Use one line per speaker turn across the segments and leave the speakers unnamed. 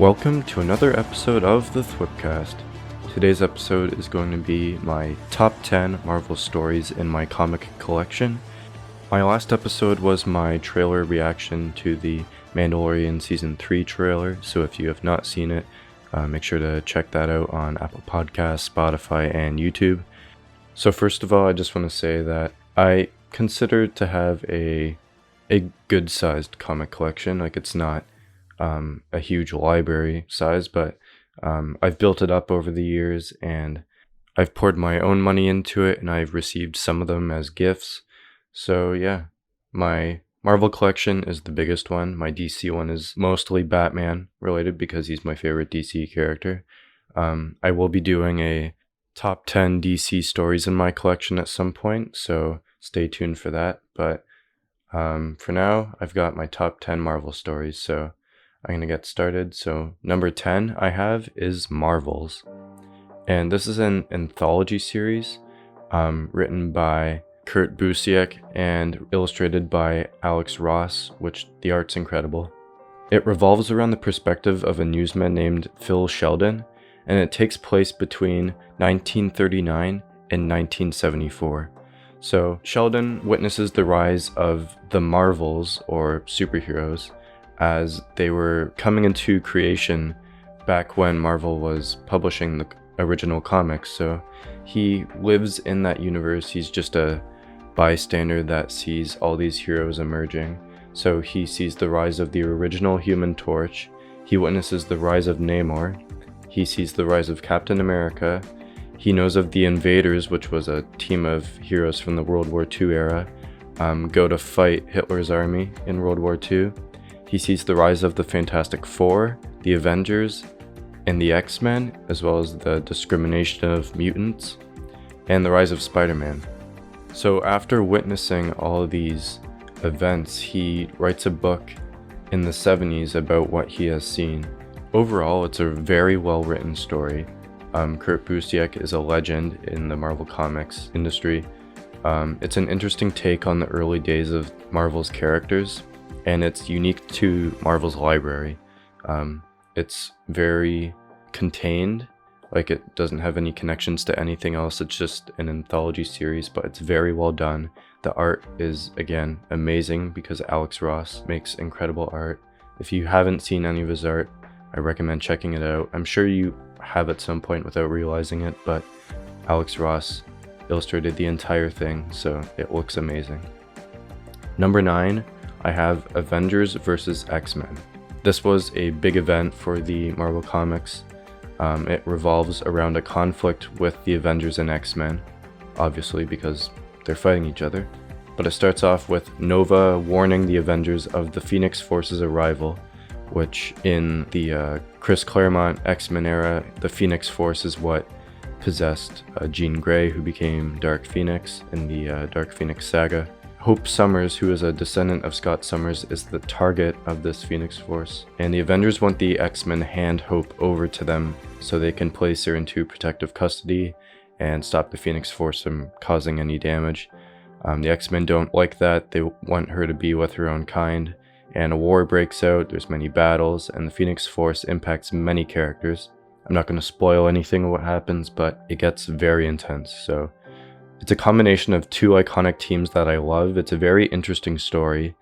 Welcome to another episode of the THWIPcast. Today's episode is going to be my top 10 Marvel stories in my comic collection. My last episode was my trailer reaction to the Mandalorian Season 3 trailer, so if you have not seen it, make sure to check that out on Apple Podcasts, Spotify, and YouTube. So first of all, I just want to say that I consider to have a good-sized comic collection. Like, it's not a huge library size, but I've built it up over the years, and I've poured my own money into it, and I've received some of them as gifts. So yeah, my Marvel collection is the biggest one. My DC one is mostly Batman related because he's my favorite DC character. I will be doing a top 10 DC stories in my collection at some point, so stay tuned for that. But for now, I've got my top 10 Marvel stories, so I'm going to get started. So number 10 I have is Marvels. And this is an anthology series written by Kurt Busiek and illustrated by Alex Ross, which the art's incredible. It revolves around the perspective of a newsman named Phil Sheldon, and it takes place between 1939 and 1974. So Sheldon witnesses the rise of the Marvels, or superheroes, as they were coming into creation back when Marvel was publishing the original comics. So he lives in that universe. He's just a bystander that sees all these heroes emerging. So he sees the rise of the original Human Torch. He witnesses the rise of Namor. He sees the rise of Captain America. He knows of the Invaders, which was a team of heroes from the World War II era, go to fight Hitler's army in World War II. He sees the rise of the Fantastic Four, the Avengers, and the XMen, as well as the discrimination of mutants, and the rise of Spider-Man. So after witnessing all of these events, he writes a book in the 70s about what he has seen. Overall, it's a very well-written story. Kurt Busiek is a legend in the Marvel Comics industry. It's an interesting take on the early days of Marvel's characters, and it's unique to Marvel's library. It's very contained, like it doesn't have any connections to anything else. It's just an anthology series, but it's very well done. The art is, again, amazing because Alex Ross makes incredible art. If you haven't seen any of his art, I recommend checking it out. I'm sure you have at some point without realizing it, but Alex Ross illustrated the entire thing, so it looks amazing. Number 9, I have Avengers vs. X-Men. This was a big event for the Marvel Comics. It revolves around a conflict with the Avengers and X-Men, obviously because they're fighting each other. But it starts off with Nova warning the Avengers of the Phoenix Force's arrival, which in the Chris Claremont X-Men era, the Phoenix Force is what possessed Jean Grey, who became Dark Phoenix in the Dark Phoenix saga. Hope Summers, who is a descendant of Scott Summers, is the target of this Phoenix Force, and the Avengers want the X-Men to hand Hope over to them so they can place her into protective custody and stop the Phoenix Force from causing any damage. The X-Men don't like that. They want her to be with her own kind, and a war breaks out. There's many battles, and the Phoenix Force impacts many characters. I'm not going to spoil anything of what happens, but it gets very intense. So it's a combination of two iconic teams that I love. It's a very interesting story.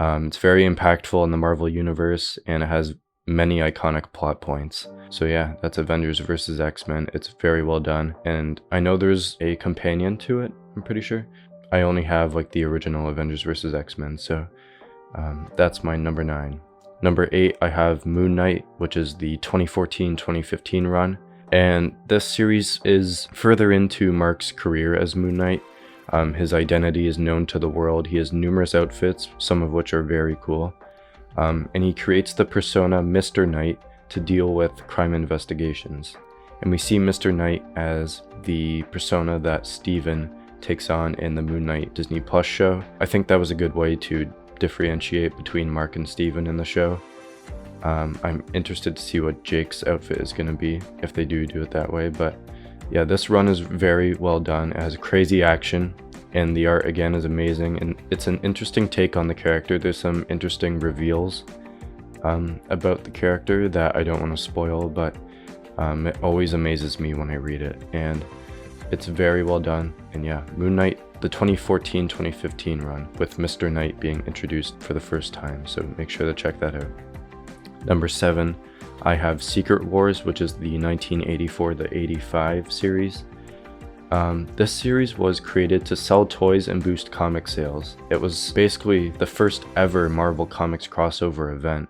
It's very impactful in the Marvel Universe, and it has many iconic plot points. So yeah, that's Avengers vs. X-Men. It's very well done, and I know there's a companion to it, I'm pretty sure. I only have like the original Avengers vs. X-Men, so that's my number 9. Number 8, I have Moonight, which is the 2014-2015 run. And this series is further into Mark's career as Moon Knight. His identity is known to the world. He has numerous outfits, some of which are very cool. And he creates the persona Mr. Knight to deal with crime investigations. And we see Mr. Knight as the persona that Steven takes on in the Moon Knight Disney Plus show. I think that was a good way to differentiate between Mark and Steven in the show. I'm interested to see what Jake's outfit is going to be if they do it that way, but yeah, this run is very well done. It has crazy action, and the art again is amazing, and it's an interesting take on the character. There's some interesting reveals about the character that I don't want to spoil, but it always amazes me when I read it, and it's very well done. And yeah, Moonight, the 2014-2015 run, with Mr. Knight being introduced for the first time, so make sure to check that out. Number 7, I have Secret Wars, which is the 1984-85 series. This series was created to sell toys and boost comic sales. It was basically the first ever Marvel Comics crossover event,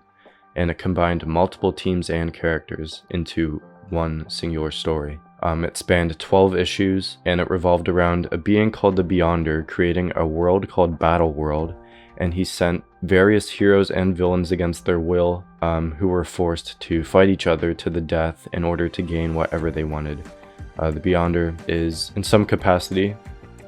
and it combined multiple teams and characters into one singular story. It spanned 12 issues, and it revolved around a being called the Beyonder creating a world called Battle World, and he sent various heroes and villains against their will, who were forced to fight each other to the death in order to gain whatever they wanted. The Beyonder is, in some capacity,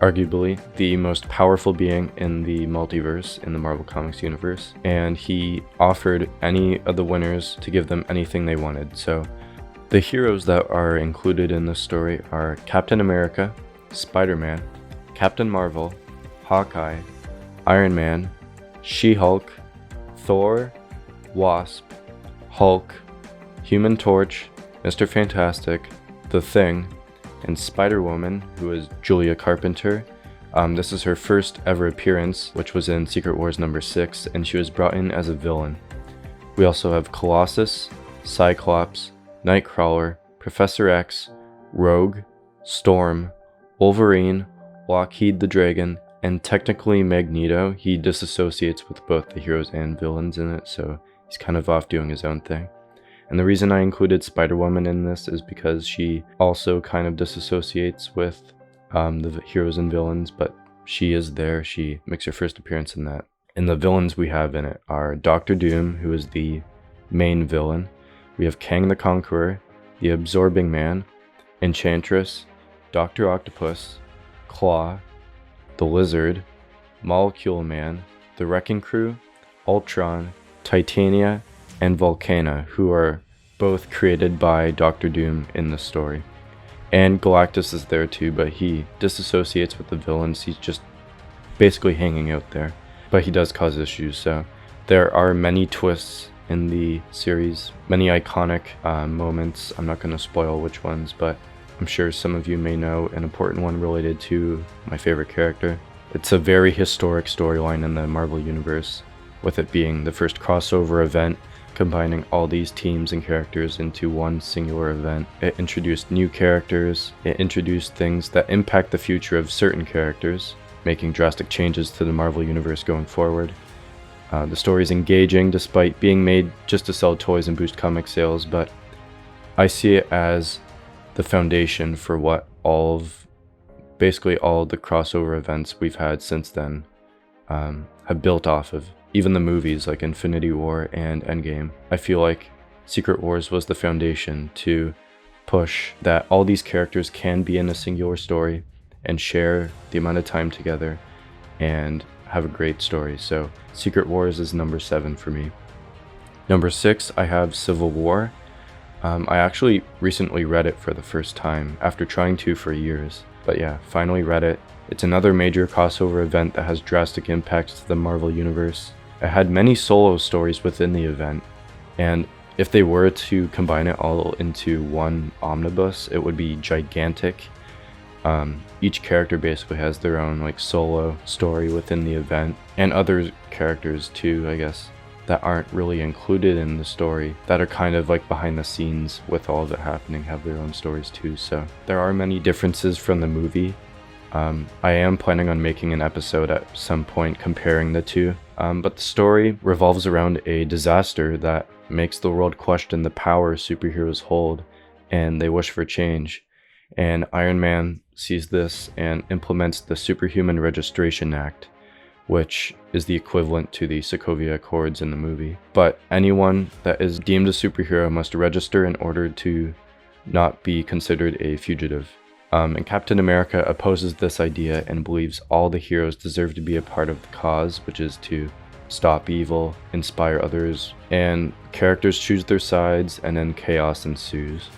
arguably the most powerful being in the multiverse in the Marvel Comics universe, and he offered any of the winners to give them anything they wanted. So the heroes that are included in this story are Captain America, Spider-Man, Captain Marvel, Hawkeye, Iron Man, She-Hulk, Thor, Wasp, Hulk, Human Torch, Mr. Fantastic, The Thing, and Spider-Woman, who is Julia Carpenter. This is her first ever appearance, which was in Secret Wars number 6, and she was brought in as a villain. We also have Colossus, Cyclops, Nightcrawler, Professor X, Rogue, Storm, Wolverine, Lockheed the Dragon, and technically Magneto. He disassociates with both the heroes and villains in it, so he's kind of off doing his own thing. And the reason I included Spider-Woman in this is because she also kind of disassociates with the heroes and villains, but she is there. She makes her first appearance in that. And the villains we have in it are Doctor Doom, who is the main villain. We have Kang the Conqueror, the Absorbing Man, Enchantress, Dr. Octopus, Claw, the Lizard, Molecule Man, the Wrecking Crew, Ultron, Titania, and Volcana, who are both created by Doctor Doom in the story. And Galactus is there too, but he disassociates with the villains. He's just basically hanging out there, but he does cause issues. So there are many twists in the series, many iconic moments. I'm not going to spoil which ones, but I'm sure some of you may know an important one related to my favorite character. It's a very historic storyline in the Marvel Universe, with it being the first crossover event combining all these teams and characters into one singular event. It introduced new characters, it introduced things that impact the future of certain characters, making drastic changes to the Marvel Universe going forward. The story is engaging despite being made just to sell toys and boost comic sales, but I see it as the foundation for what basically all of the crossover events we've had since then have built off of. Even the movies like Infinity War and Endgame. I feel like Secret Wars was the foundation to push that all these characters can be in a singular story and share the amount of time together and have a great story. So Secret Wars is number 7 for me. Number 6, I have Civil War. I actually recently read it for the first time after trying to for years. But yeah, finally read it. It's another major crossover event that has drastic impacts to the Marvel Universe. It had many solo stories within the event, and if they were to combine it all into one omnibus, it would be gigantic. Each character basically has their own solo story within the event, and other characters too, I guess, that aren't really included in the story, that are kind of behind the scenes with all of it happening, have their own stories too. So there are many differences from the movie. I am planning on making an episode at some point comparing the two, but the story revolves around a disaster that makes the world question the power superheroes hold, and they wish for change. And Iron Man sees this and implements the Superhuman Registration Act, which is the equivalent to the Sokovia Accords in the movie. But anyone that is deemed a superhero must register in order to not be considered a fugitive. And Captain America opposes this idea and believes all the heroes deserve to be a part of the cause, which is to stop evil, inspire others, and characters choose their sides, and then chaos ensues.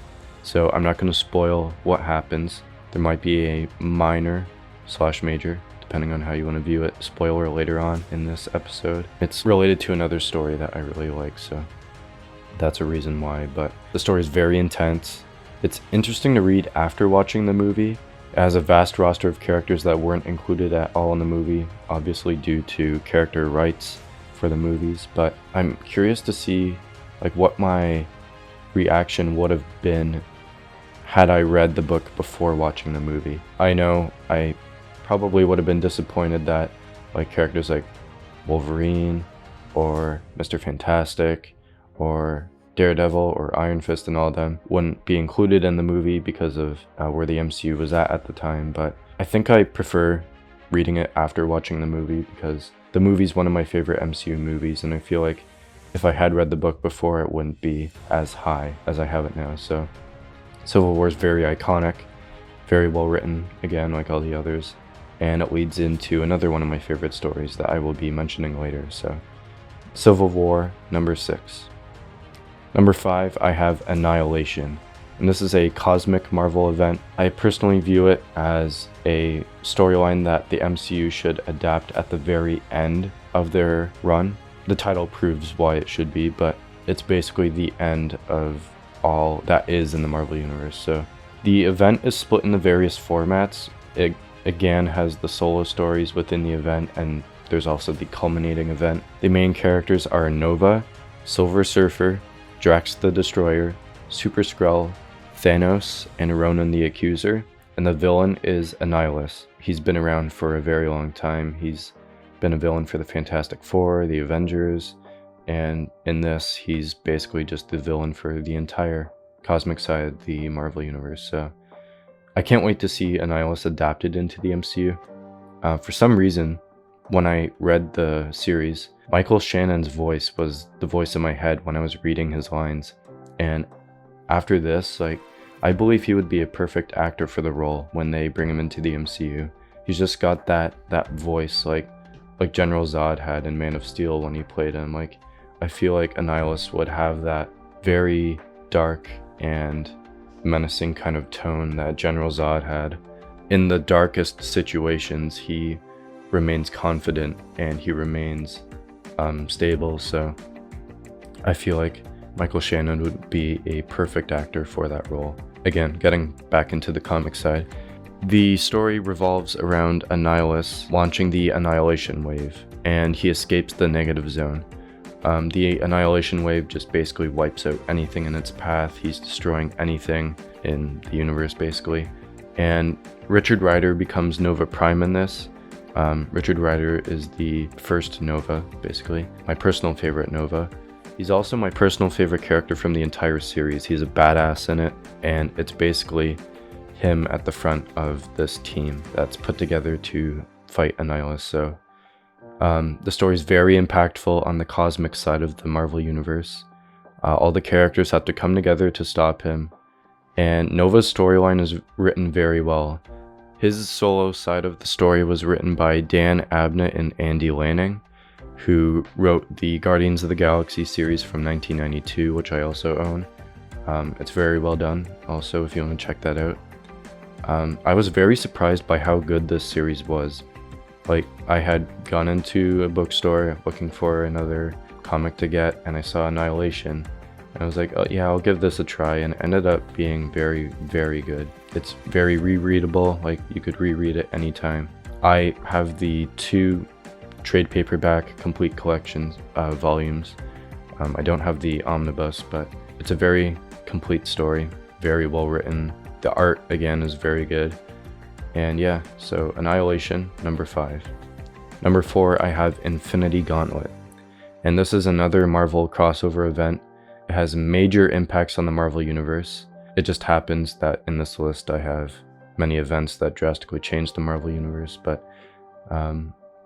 So I'm not going to spoil what happens. There might be a minor/major, depending on how you want to view it, spoiler later on in this episode. It's related to another story that I really like, so that's a reason why, but the story is very intense. It's interesting to read after watching the movie. It has a vast roster of characters that weren't included at all in the movie, obviously due to character rights for the movies, but I'm curious to see like what my reaction would have been had I read the book before watching the movie. I know I probably would have been disappointed that like characters like Wolverine or Mr. Fantastic or Daredevil or Iron Fist and all of them wouldn't be included in the movie because of where the MCU was at the time, but I think I prefer reading it after watching the movie because the movie's one of my favorite MCU movies, and I feel like if I had read the book before, it wouldn't be as high as I have it now. So Civil War is very iconic, very well written, again, like all the others, and it leads into another one of my favorite stories that I will be mentioning later. So Civil War, number 6. Number 5, I have Annihilation, and this is a cosmic Marvel event. I personally view it as a storyline that the MCU should adapt at the very end of their run. The title proves why it should be, but it's basically the end of all that is in the Marvel Universe. So the event is split into various formats. It again has the solo stories within the event, and there's also the culminating event. The main characters are Nova, Silver Surfer, Drax the Destroyer, Super Skrull, Thanos, and Ronan the Accuser, and the villain is Annihilation. He's been around for a very long time. He's been a villain for the Fantastic Four, the Avengers, and in this he's basically just the villain for the entire cosmic side of the Marvel Universe. So I can't wait to see Annihilation adapted into the MCU. For some reason, when I read the series, Michael Shannon's voice was the voice in my head when I was reading his lines, and after this, like, I believe he would be a perfect actor for the role when they bring him into the MCU. He's just got that voice like General Zod had in Man of Steel when he played him. Like, I feel like Annihilation would have that very dark and menacing kind of tone that General Zod had. In the darkest situations, he remains confident and he remains stable, so I feel like Michael Shannon would be a perfect actor for that role. Again, getting back into the comic side, the story revolves around Annihilation launching the Annihilation Wave, and he escapes the negative zone. The Annihilation Wave just basically wipes out anything in its path. He's destroying anything in the universe, basically. And Richard Rider becomes Nova Prime in this. Richard Rider is the first Nova, basically. My personal favorite Nova. He's also my personal favorite character from the entire series. He's a badass in it, and it's basically him at the front of this team that's put together to fight Annihilation. So the story is very impactful on the cosmic side of the Marvel Universe. All the characters have to come together to stop him, and Nova's storyline is written very well. His solo side of the story was written by Dan Abnett and Andy Lanning, who wrote the Guardians of the Galaxy series from 1992, which I also own. It's very well done, also, if you want to check that out. I was very surprised by how good this series was. Like, I had gone into a bookstore looking for another comic to get, and I saw Annihilation, and I was like, oh yeah, I'll give this a try, and it ended up being very, very good. It's very rereadable, like you could reread it anytime. I have the 2 trade paperback complete collections volumes. I don't have the omnibus, but it's a very complete story, very well written. The art, again, is very good. And yeah, so Annihilation, number 5. Number 4, I have Infinity Gauntlet. And this is another Marvel crossover event. It has major impacts on the Marvel Universe. It just happens that in this list I have many events that drastically changed the Marvel Universe, but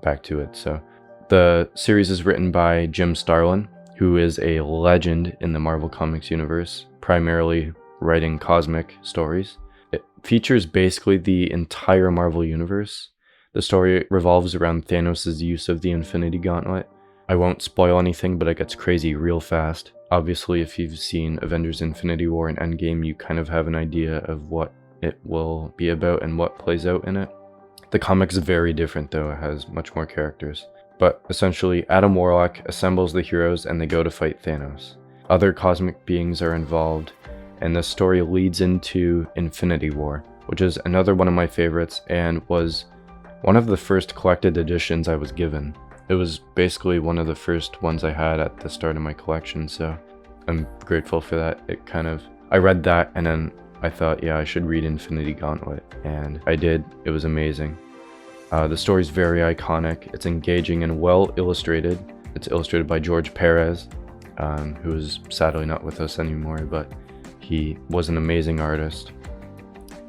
back to it. So the series is written by Jim Starlin, who is a legend in the Marvel Comics universe, primarily writing cosmic stories. It features basically the entire Marvel universe. The story revolves around Thanos' use of the Infinity Gauntlet. I won't spoil anything, but it gets crazy real fast. Obviously, if you've seen Avengers Infinity War and Endgame, you kind of have an idea of what it will be about and what plays out in it. The comic's very different though, it has much more characters. But essentially, Adam Warlock assembles the heroes and they go to fight Thanos. other cosmic beings are involved, and the story leads into Infinity War, which is another one of my favorites and was one of the first collected editions I was given. It was basically one of the first ones I had at the start of my collection, so I'm grateful for that. I read that and then I thought, yeah, I should read Infinity Gauntlet, and I did. It was amazing. The story's very iconic. It's engaging and well illustrated. It's illustrated by George Perez, who is sadly not with us anymore, but he was an amazing artist.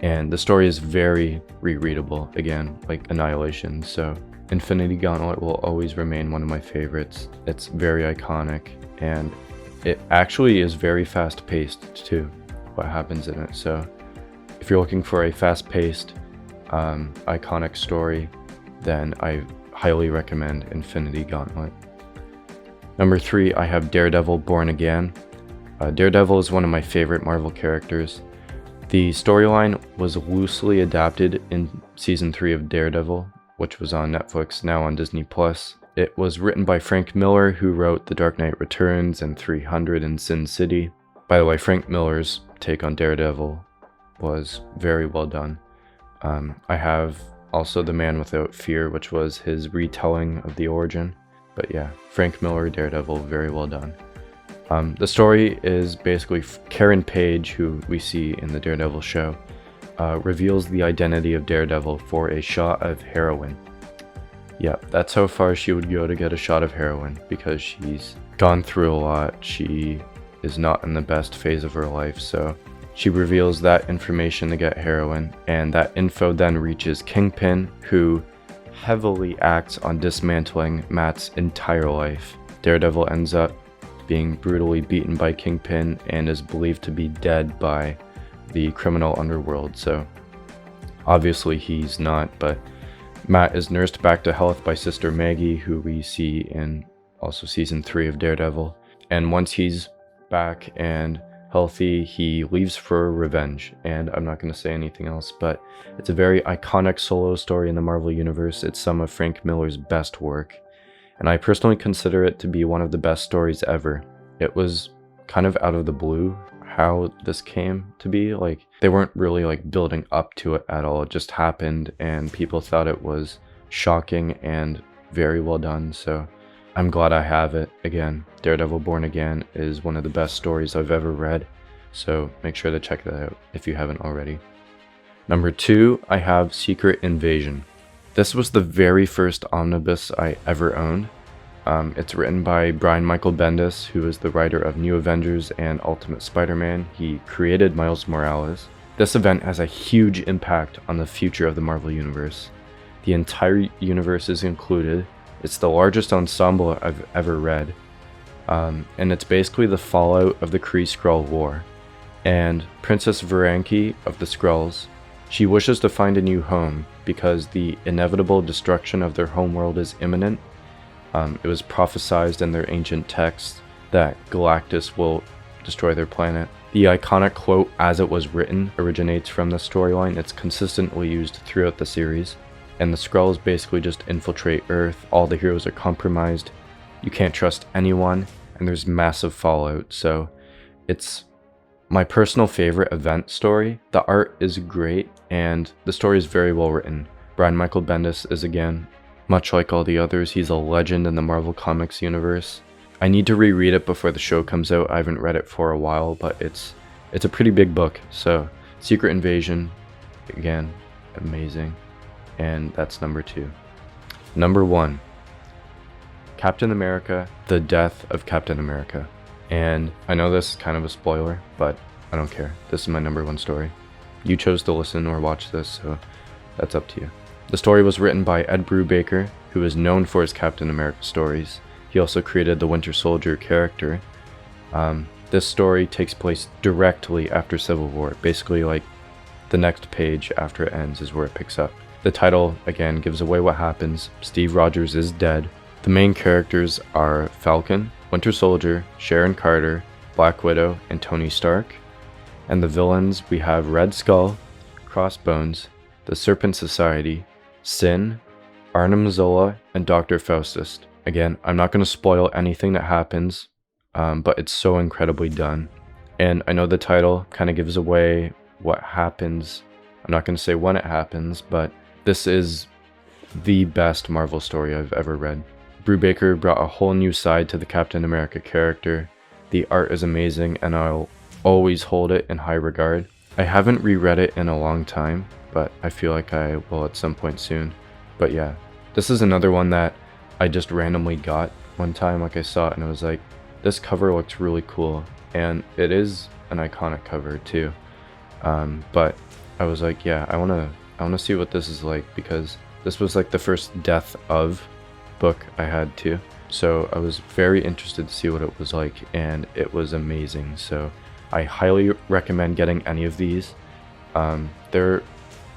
And the story is very rereadable, again, like Annihilation, so Infinity Gauntlet will always remain one of my favorites. It's very iconic, and it actually is very fast-paced too, what happens in it. So if you're looking for a fast-paced, iconic story, then I highly recommend Infinity Gauntlet. Number 3, I have Daredevil Born Again. Daredevil is one of my favorite Marvel characters. The storyline was loosely adapted in Season 3 of Daredevil, which was on Netflix, now on Disney+. It was written by Frank Miller, who wrote The Dark Knight Returns and 300 and Sin City. By the way, Frank Miller's take on Daredevil was very well done. I have also The Man Without Fear, which was his retelling of the origin. But yeah, Frank Miller, Daredevil, very well done. The story is basically Karen Page, who we see in the Daredevil show, reveals the identity of Daredevil for a shot of heroin. Yep, that's how far she would go to get a shot of heroin, because she's gone through a lot. She is not in the best phase of her life, so she reveals that information to get heroin, and that info then reaches Kingpin, who heavily acts on dismantling Matt's entire life. Daredevil ends up being brutally beaten by Kingpin and is believed to be dead by the criminal underworld, so obviously he's not, but Matt is nursed back to health by Sister Maggie, who we see in also Season 3 of Daredevil, and once he's back and healthy, he leaves for revenge, and I'm not going to say anything else, but it's a very iconic solo story in the Marvel Universe. It's some of Frank Miller's best work, and I personally consider it to be one of the best stories ever. It was kind of out of the blue how this came to be. Like, they weren't really like building up to it at all. It just happened, and people thought it was shocking and very well done, so I'm glad I have it. Again, Daredevil Born Again is one of the best stories I've ever read, so make sure to check that out if you haven't already. Number 2, I have Secret Invasion. This was the very first omnibus I ever owned. It's written by Brian Michael Bendis, who is the writer of New Avengers and Ultimate Spider-Man. He created Miles Morales. This event has a huge impact on the future of the Marvel Universe. The entire universe is included. It's the largest ensemble I've ever read, and it's basically the fallout of the Kree-Skrull War. And Princess Varanki of the Skrulls, she wishes to find a new home because the inevitable destruction of their homeworld is imminent. It was prophesized in their ancient texts that Galactus will destroy their planet. The iconic quote, "as it was written," originates from the storyline. It's consistently used throughout the series. And the Skrulls basically just infiltrate Earth. All the heroes are compromised. You can't trust anyone, and there's massive fallout. So it's my personal favorite event story. The art is great, and the story is very well written. Brian Michael Bendis is, again, much like all the others, he's a legend in the Marvel Comics universe. I need to reread it before the show comes out. I haven't read it for a while, but it's a pretty big book. So Secret Invasion, again, amazing. And that's number 2. Number 1, Captain America, The Death of Captain America. And I know this is kind of a spoiler, but I don't care. This is my number 1 story. You chose to listen or watch this, so that's up to you. The story was written by Ed Brubaker, who is known for his Captain America stories. He also created the Winter Soldier character. This story takes place directly after Civil War. Basically, like, the next page after it ends is where it picks up. The title, again, gives away what happens. Steve Rogers is dead. The main characters are Falcon, Winter Soldier, Sharon Carter, Black Widow, and Tony Stark. And the villains, we have Red Skull, Crossbones, the Serpent Society, Sin, Arnim Zola, and Dr. Faustus. Again, I'm not going to spoil anything that happens. but it's so incredibly done. And I know the title kind of gives away what happens. I'm not going to say when it happens, but this is the best Marvel story I've ever read. Brubaker brought a whole new side to the Captain America character. The art is amazing, and I'll always hold it in high regard. I haven't reread it in a long time, but I feel like I will at some point soon. But yeah, this is another one that I just randomly got one time. Like, I saw it and I was like, this cover looks really cool, and it is an iconic cover too. But I was like, yeah, I wanna see what this is like, because this was like the first Death of book I had too. So I was very interested to see what it was like, and it was amazing. So I highly recommend getting any of these. They're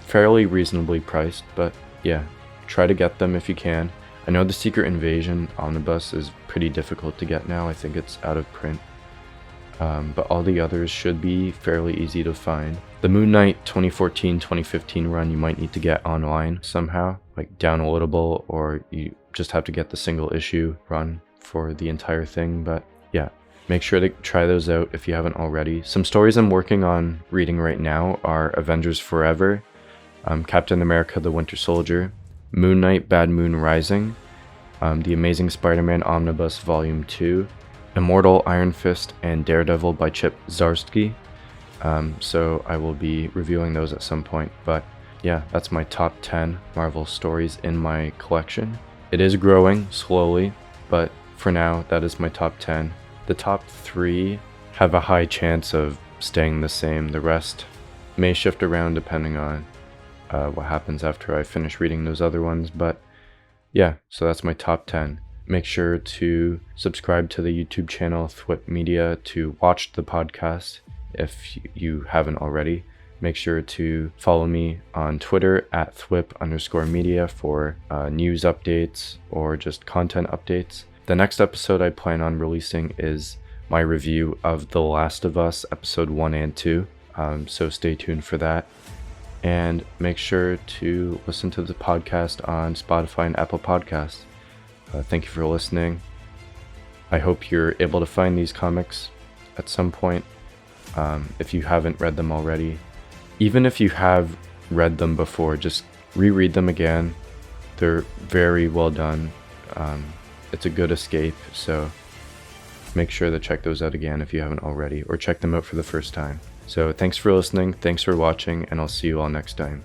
fairly reasonably priced, but yeah, try to get them if you can. I know the Secret Invasion omnibus is pretty difficult to get now. I think it's out of print. But all the others should be fairly easy to find. The Moonight 2014-2015 run you might need to get online somehow, like downloadable, or you just have to get the single issue run for the entire thing. But yeah, make sure to try those out if you haven't already. Some stories I'm working on reading right now are Avengers Forever, Captain America the Winter Soldier, Moon Knight Bad Moon Rising, The Amazing Spider-Man Omnibus Volume 2, Immortal Iron Fist, and Daredevil by Chip Zdarsky. So I will be reviewing those at some point. But yeah, that's my top 10 Marvel stories in my collection. It is growing slowly, but for now, that is my top 10. The top 3 have a high chance of staying the same. The rest may shift around depending on what happens after I finish reading those other ones. But yeah, so that's my top 10. Make sure to subscribe to the YouTube channel THWIP Media to watch the podcast if you haven't already. Make sure to follow me on Twitter at @THWIP_media for news updates or just content updates. The next episode I plan on releasing is my review of The Last of Us episode 1 and 2. So stay tuned for that. And make sure to listen to the podcast on Spotify and Apple Podcasts. Thank you for listening. I hope you're able to find these comics at some point if you haven't read them already. Even if you have read them before, just reread them again. They're very well done. It's a good escape, so make sure to check those out again if you haven't already, or check them out for the first time. So thanks for listening, thanks for watching, and I'll see you all next time.